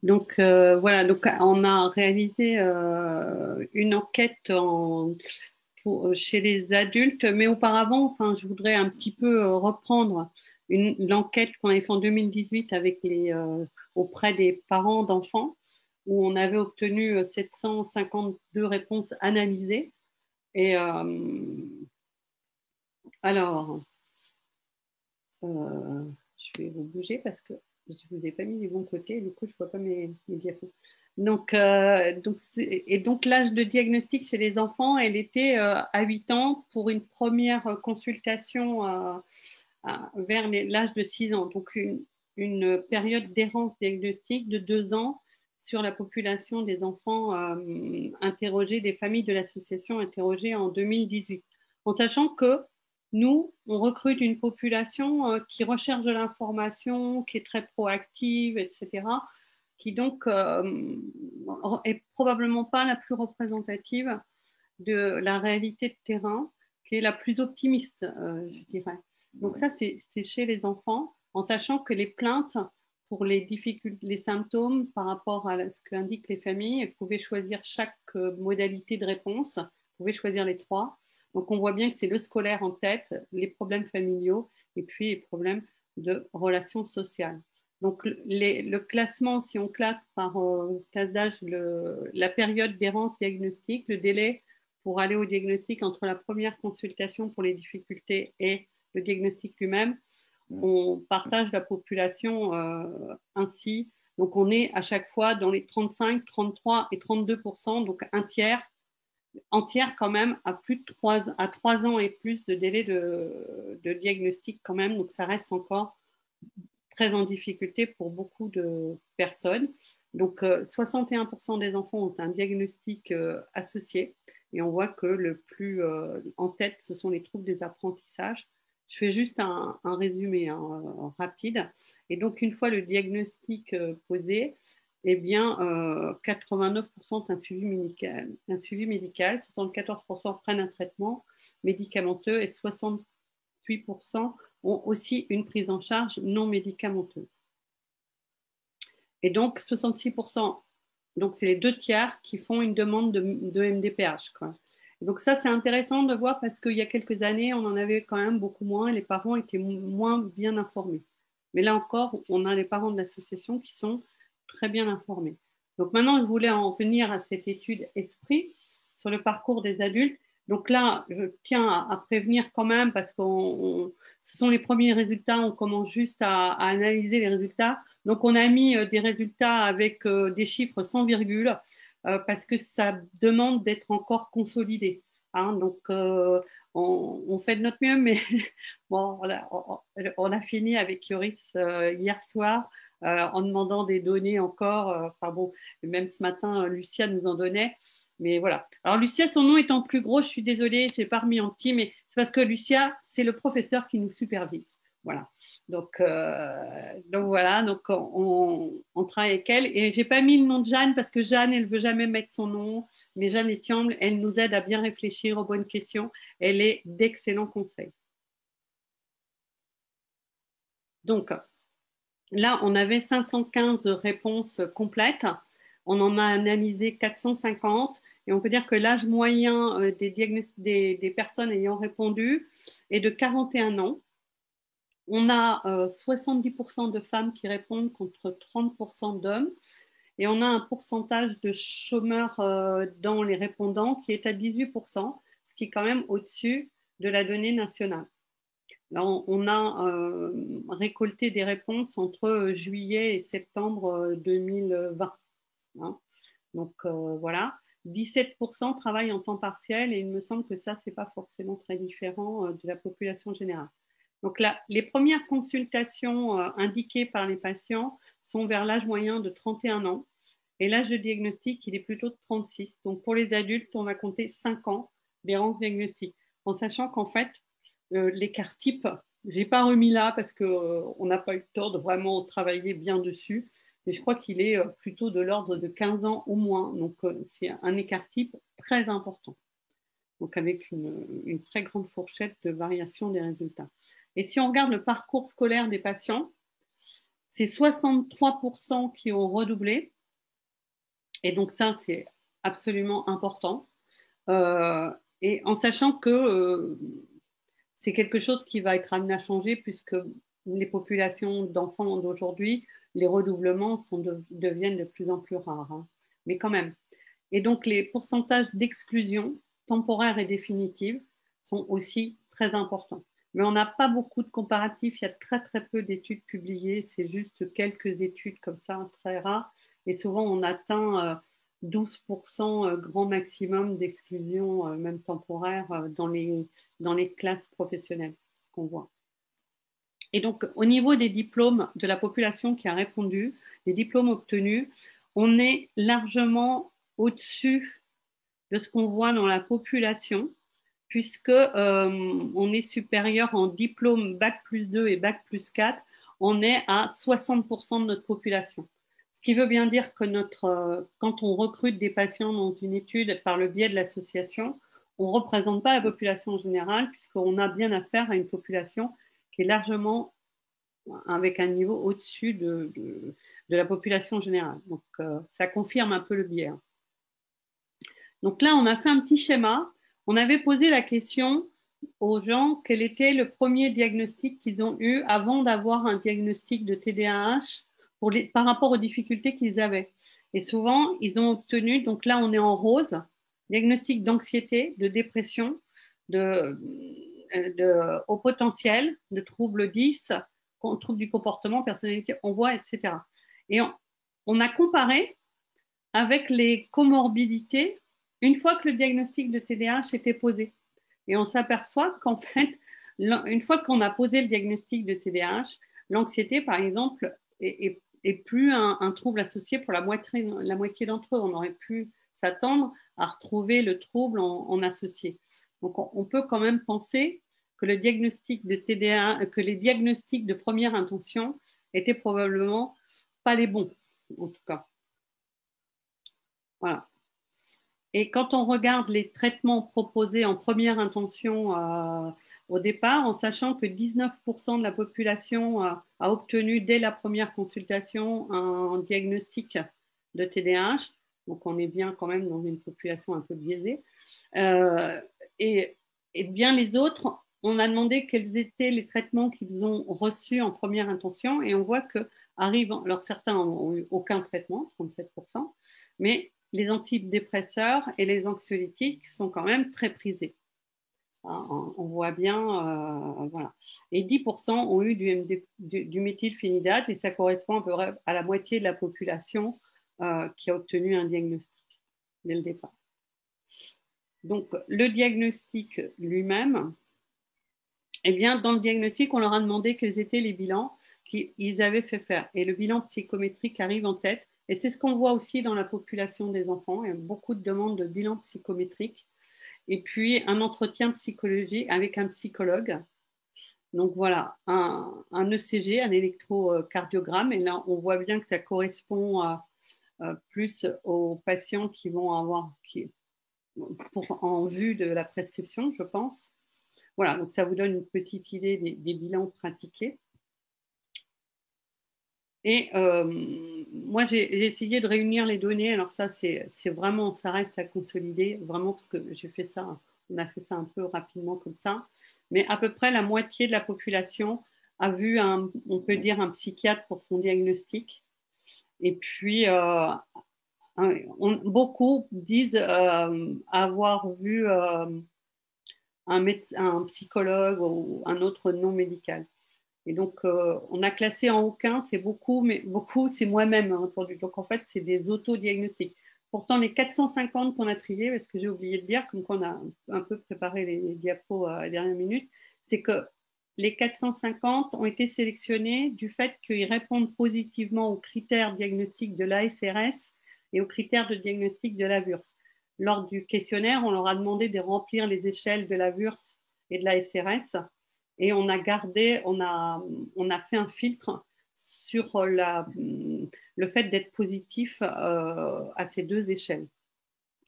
Donc voilà, donc on a réalisé une enquête chez les adultes, mais auparavant, enfin, je voudrais un petit peu reprendre l'enquête qu'on avait fait en 2018 avec auprès des parents d'enfants, où on avait obtenu 752 réponses analysées. Et alors, je vais vous bouger parce que je ne vous ai pas mis les bons côtés, du coup, je ne vois pas mes diapos. Donc l'âge de diagnostic chez les enfants, elle était à 8 ans pour une première consultation vers l'âge de 6 ans. Donc, une période d'errance diagnostique de 2 ans sur la population des enfants interrogés, des familles de l'association interrogées en 2018. En sachant que nous, on recrute une population qui recherche de l'information, qui est très proactive, etc., qui donc est probablement pas la plus représentative de la réalité de terrain, qui est la plus optimiste, je dirais. Donc ça, c'est chez les enfants, en sachant que les plaintes pour les difficultés, les symptômes par rapport à ce qu'indiquent les familles, elles pouvaient choisir chaque modalité de réponse, vous pouvez choisir les trois. Donc on voit bien que c'est le scolaire en tête, les problèmes familiaux et puis les problèmes de relations sociales. Donc le classement, si on classe par classe d'âge la période d'errance diagnostique, le délai pour aller au diagnostic entre la première consultation pour les difficultés et le diagnostic lui-même, on partage la population ainsi. Donc, on est à chaque fois dans les 35, 33 et 32%, donc un tiers, entière quand même, à plus de 3 ans et plus de délai de diagnostic quand même. Donc, ça reste encore très en difficulté pour beaucoup de personnes. Donc, 61% des enfants ont un diagnostic associé. Et on voit que le plus en tête, ce sont les troubles des apprentissages. Je fais juste un résumé rapide. Et donc, une fois le diagnostic posé, eh bien, 89% un suivi médical, 74% prennent un traitement médicamenteux et 68% ont aussi une prise en charge non médicamenteuse. Et donc, 66%, donc c'est les 2 tiers qui font une demande de MDPH, quoi. Donc ça, c'est intéressant de voir parce qu'il y a quelques années, on en avait quand même beaucoup moins et les parents étaient moins bien informés. Mais là encore, on a les parents de l'association qui sont très bien informés. Donc maintenant, je voulais en venir à cette étude Esprit sur le parcours des adultes. Donc là, je tiens à prévenir quand même parce que ce sont les premiers résultats, on commence juste à analyser les résultats. Donc on a mis des résultats avec des chiffres sans virgule parce que ça demande d'être encore consolidé. Hein. Donc on fait de notre mieux, mais bon, on a fini avec Yoris hier soir en demandant des données encore. Enfin bon, même ce matin, Lucia nous en donnait. Mais voilà. Alors Lucia, son nom étant plus gros, je suis désolée, je n'ai pas remis en petit, mais c'est parce que Lucia, c'est le professeur qui nous supervise. Voilà. Donc voilà, donc on travaille avec elle. Et j'ai pas mis le nom de Jeanne parce que Jeanne, elle veut jamais mettre son nom. Mais Jeanne Etiamble, elle nous aide à bien réfléchir aux bonnes questions. Elle est d'excellents conseils. Donc là, on avait 515 réponses complètes. On en a analysé 450 et on peut dire que l'âge moyen des personnes ayant répondu est de 41 ans. On a 70% de femmes qui répondent contre 30% d'hommes et on a un pourcentage de chômeurs dans les répondants qui est à 18%, ce qui est quand même au-dessus de la donnée nationale. Là, on a récolté des réponses entre juillet et septembre 2020. Hein. Donc voilà, 17% travaillent en temps partiel et il me semble que ça, ce n'est pas forcément très différent de la population générale. Donc là, les premières consultations indiquées par les patients sont vers l'âge moyen de 31 ans et l'âge de diagnostic, il est plutôt de 36. Donc pour les adultes, on va compter 5 ans d'errance diagnostique, en sachant qu'en fait, l'écart type, je n'ai pas remis là parce qu'on n'a pas eu le temps de vraiment travailler bien dessus, mais je crois qu'il est plutôt de l'ordre de 15 ans au moins. Donc c'est un écart type très important, donc avec une très grande fourchette de variation des résultats. Et si on regarde le parcours scolaire des patients, c'est 63% qui ont redoublé, Et donc ça, c'est absolument important. Et en sachant que c'est quelque chose qui va être amené à changer puisque les populations d'enfants d'aujourd'hui, les redoublements deviennent de plus en plus rares, hein. Mais quand même. Et donc les pourcentages d'exclusion temporaire et définitive sont aussi très importants. Mais on n'a pas beaucoup de comparatifs, il y a très très peu d'études publiées, c'est juste quelques études comme ça, très rares. Et souvent on atteint 12% grand maximum d'exclusion, même temporaire, dans les classes professionnelles, ce qu'on voit. Et donc, au niveau des diplômes de la population qui a répondu, les diplômes obtenus, on est largement au-dessus de ce qu'on voit dans la population, puisque on est supérieur en diplôme Bac plus 2 et Bac plus 4, on est à 60% de notre population. Ce qui veut bien dire que quand on recrute des patients dans une étude par le biais de l'association, on ne représente pas la population générale, puisqu'on a bien affaire à une population qui est largement avec un niveau au-dessus de la population générale. Donc, ça confirme un peu le biais. Donc là, on a fait un petit schéma. On avait posé la question aux gens quel était le premier diagnostic qu'ils ont eu avant d'avoir un diagnostic de TDAH par rapport aux difficultés qu'ils avaient. Et souvent, ils ont obtenu, donc là, on est en rose, diagnostic d'anxiété, de dépression, au potentiel, de troubles 10, troubles du comportement, personnalité, on voit, etc. Et on a comparé avec les comorbidités une fois que le diagnostic de TDAH était posé. Et on s'aperçoit qu'en fait, une fois qu'on a posé le diagnostic de TDAH, l'anxiété, par exemple, est plus un trouble associé pour la moitié d'entre eux. On aurait pu s'attendre à retrouver le trouble en associé. Donc, on peut quand même penser que le diagnostic de TDAH, que les diagnostics de première intention étaient probablement pas les bons, en tout cas. Voilà. Et quand on regarde les traitements proposés en première intention au départ, en sachant que 19% de la population a obtenu dès la première consultation un diagnostic de TDAH, donc on est bien quand même dans une population un peu biaisée. Et bien les autres, on a demandé quels étaient les traitements qu'ils ont reçus en première intention et on voit que alors certains n'ont eu aucun traitement, 37%, mais les antidépresseurs et les anxiolytiques sont quand même très prisés. On voit bien, voilà. Et 10% ont eu du méthylphénidate et ça correspond à peu près à la moitié de la population qui a obtenu un diagnostic dès le départ. Donc, le diagnostic lui-même, eh bien, dans le diagnostic, on leur a demandé quels étaient les bilans qu'ils avaient fait faire. Et le bilan psychométrique arrive en tête. Et c'est ce qu'on voit aussi dans la population des enfants. Il y a beaucoup de demandes de bilan psychométrique. Et puis, un entretien psychologique avec un psychologue. Donc voilà, un ECG, un électrocardiogramme. Et là, on voit bien que ça correspond plus aux patients qui vont avoir, en vue de la prescription, je pense. Voilà, donc ça vous donne une petite idée des bilans pratiqués. Et moi, j'ai essayé de réunir les données. Alors ça, c'est vraiment, ça reste à consolider, vraiment, parce que j'ai fait ça, on a fait ça un peu rapidement comme ça. Mais à peu près la moitié de la population a vu, on peut dire, un psychiatre pour son diagnostic. Et puis, beaucoup disent avoir vu un psychologue ou un autre non médical. Et donc, on a classé en aucun, c'est beaucoup, mais beaucoup, c'est moi-même, hein, entendu. Donc, en fait, c'est des autodiagnostics. Pourtant, les 450 qu'on a triés, parce que j'ai oublié de dire, comme qu'on a un peu préparé les diapos à la dernière minute, c'est que les 450 ont été sélectionnés du fait qu'ils répondent positivement aux critères diagnostiques de l'ASRS et aux critères de diagnostic de la VURS. Lors du questionnaire, on leur a demandé de remplir les échelles de la VURS et de l'ASRS et on a fait un filtre sur le fait d'être positif à ces deux échelles.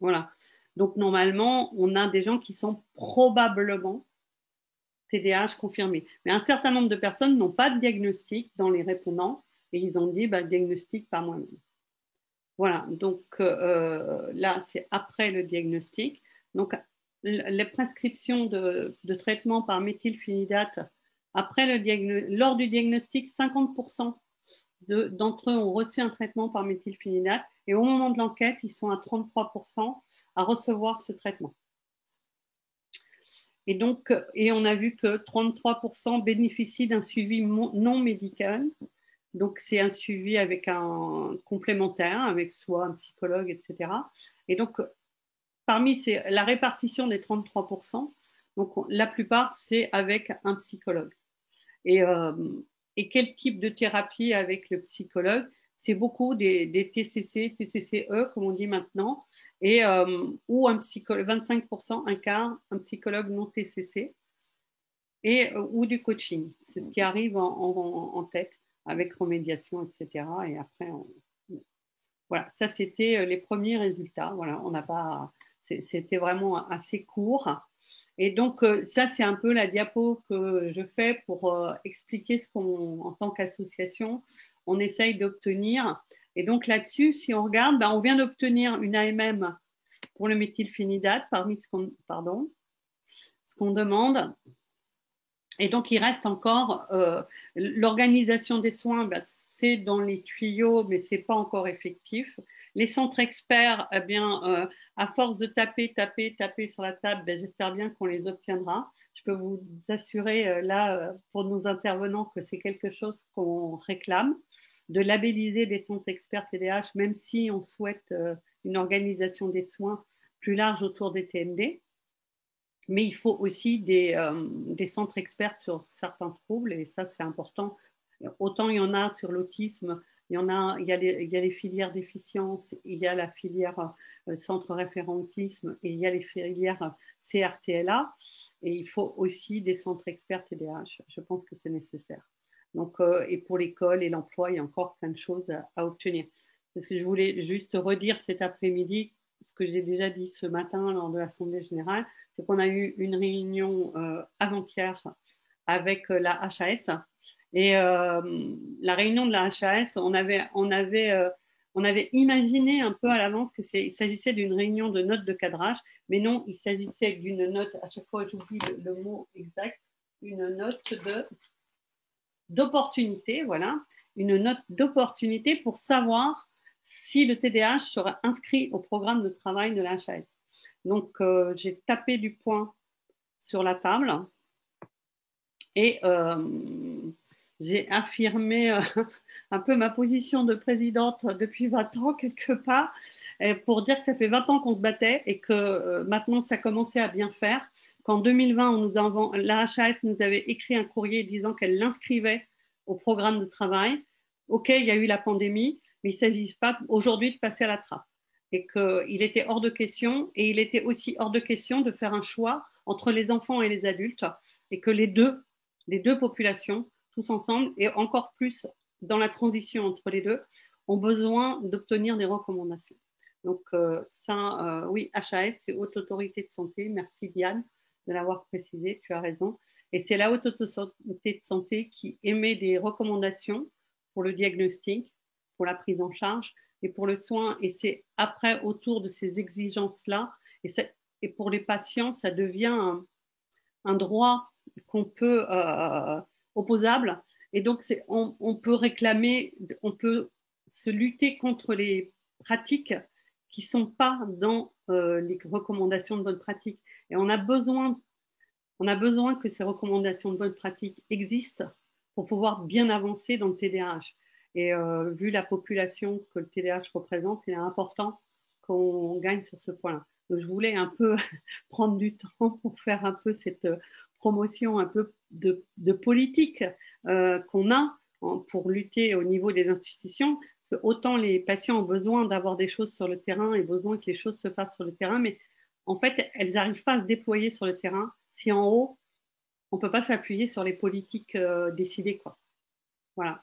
Voilà. Donc normalement, on a des gens qui sont probablement TDAH confirmés. Mais un certain nombre de personnes n'ont pas de diagnostic dans les répondants et ils ont dit diagnostic par moi-même. Voilà, donc là, c'est après le diagnostic. Donc, les prescriptions de traitement par méthylphénidate, lors du diagnostic, 50% d'entre eux ont reçu un traitement par méthylphénidate et au moment de l'enquête, ils sont à 33% à recevoir ce traitement. Et donc, on a vu que 33% bénéficient d'un suivi non médical. Donc, c'est un suivi avec un complémentaire, avec soit un psychologue, etc. Et donc, parmi la répartition des 33%, donc la plupart, c'est avec un psychologue. Et, quel type de thérapie avec le psychologue? C'est beaucoup des TCC, TCCE, comme on dit maintenant, et, ou un psychologue, 25%, un quart, un psychologue non TCC, et, ou du coaching. C'est ce qui arrive en tête, avec remédiation, etc. Et après, voilà, ça c'était les premiers résultats. Voilà, on n'a pas, c'était vraiment assez court. Et donc, ça, c'est un peu la diapo que je fais pour expliquer ce qu'on, en tant qu'association, on essaye d'obtenir. Et donc là-dessus, si on regarde, ben, on vient d'obtenir une AMM pour le méthylphénidate parmi ce qu'on demande. Et donc, il reste encore l'organisation des soins, ben, c'est dans les tuyaux, mais c'est pas encore effectif. Les centres experts, eh bien, à force de taper sur la table, ben, j'espère bien qu'on les obtiendra. Je peux vous assurer là, pour nos intervenants, que c'est quelque chose qu'on réclame, de labelliser des centres experts TDAH, même si on souhaite une organisation des soins plus large autour des TMD. Mais il faut aussi des centres experts sur certains troubles, et ça, c'est important. Autant il y en a sur l'autisme, il y a les filières déficience, il y a la filière centre référent autisme, et il y a les filières CRTLA, et il faut aussi des centres experts TDAH. Je pense que c'est nécessaire. Donc, et pour l'école et l'emploi, il y a encore plein de choses à obtenir. Parce que je voulais juste redire cet après-midi ce que j'ai déjà dit ce matin lors de l'Assemblée générale, c'est qu'on a eu une réunion avant-hier avec la HAS. Et la réunion de la HAS, on avait imaginé un peu à l'avance qu'il s'agissait d'une réunion de notes de cadrage, mais non, il s'agissait d'une note, à chaque fois j'oublie le mot exact, une note d'opportunité, voilà, une note d'opportunité pour savoir si le TDAH sera inscrit au programme de travail de la HAS. Donc, j'ai tapé du poing sur la table et j'ai affirmé un peu ma position de présidente depuis 20 ans, quelque part, pour dire que ça fait 20 ans qu'on se battait et que maintenant, ça commençait à bien faire. Qu'en 2020, la HAS nous avait écrit un courrier disant qu'elle l'inscrivait au programme de travail. OK, il y a eu la pandémie, mais il ne s'agit pas aujourd'hui de passer à la trappe. Et qu'il était hors de question, et il était aussi hors de question de faire un choix entre les enfants et les adultes, et que les deux populations, tous ensemble, et encore plus dans la transition entre les deux, ont besoin d'obtenir des recommandations. Donc ça, oui, HAS, c'est Haute Autorité de Santé. Merci Diane de l'avoir précisé, tu as raison. Et c'est la Haute Autorité de Santé qui émet des recommandations pour le diagnostic, pour la prise en charge et pour le soin. Et c'est après, autour de ces exigences-là, et pour les patients, ça devient un droit qu'on peut opposable. Et donc, on peut réclamer, on peut se lutter contre les pratiques qui ne sont pas dans les recommandations de bonne pratique. Et on a besoin que ces recommandations de bonne pratique existent pour pouvoir bien avancer dans le TDAH. Et vu la population que le TDAH représente, il est important qu'on gagne sur ce point-là. Donc, je voulais un peu prendre du temps pour faire un peu cette promotion un peu de politique qu'on a pour lutter au niveau des institutions. Parce que autant les patients ont besoin d'avoir des choses sur le terrain et besoin que les choses se fassent sur le terrain, mais en fait, elles n'arrivent pas à se déployer sur le terrain si en haut, on ne peut pas s'appuyer sur les politiques décidées, quoi. Voilà.